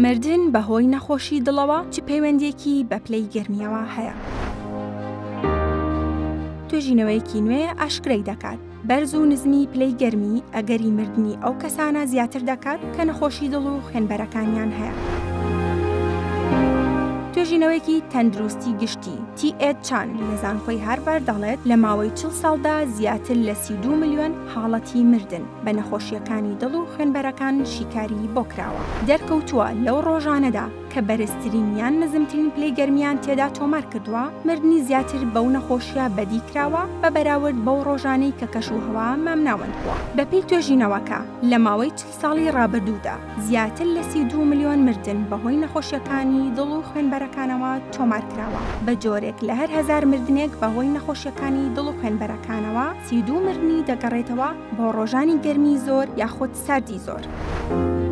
مردن بەهۆی نەخۆشی دڵەوە چ پەیوەندێکی بە پلەی گەرمیەوە هەیە؟ توێژینەوەیەکی نوێ ئاشکرای دەکات بەرز و نزمی پلەی گەرمی ئەگەری مردنی ئەو کەسانە زیاتر دەکات کە نەخۆشی دڵ و خوێنبەرەکانیان هەیە. توێژینەوەیەکی تەندروستی گشتی T.H. Chan لە زانکۆی هارڤارد دەڵێت لە ماوەی 40 ساڵدا زیاتر لە 32 ملیۆن حاڵەتی مردن بە نەخۆشیەکانی دڵ و خوێنبەرەکان شیکاری بۆ کراوە. دەرکەوتووە لەو ڕۆژانەدا کە بەرزترین یان نزمترین پلەی گەرمیان تێدا تۆمار کردووە، مردنی زیاتر بەو نەخۆشیە بەدی کراوە بە بەراورد بەو ڕۆژانەی کە کەشوهەوا مامناوەند بووە. بەپێی توێژینەوەکە لە ماوەی 40 ساڵی ڕابردوودا زیاتر لە 32 ملیۆن مردن بەهۆی نەخۆشیەکانی دڵ و خوێنبەرەکانەوە تۆمار کراوە. بە جۆرێک لە هەر 1000 مردنێک بەهۆی نەخۆشیەکانی دڵ و خوێنبەرەکانەوە 32 مردنی دەگەڕێتەوە بۆ ڕۆژانی گەرمی زۆر یاخود ساردی زۆر.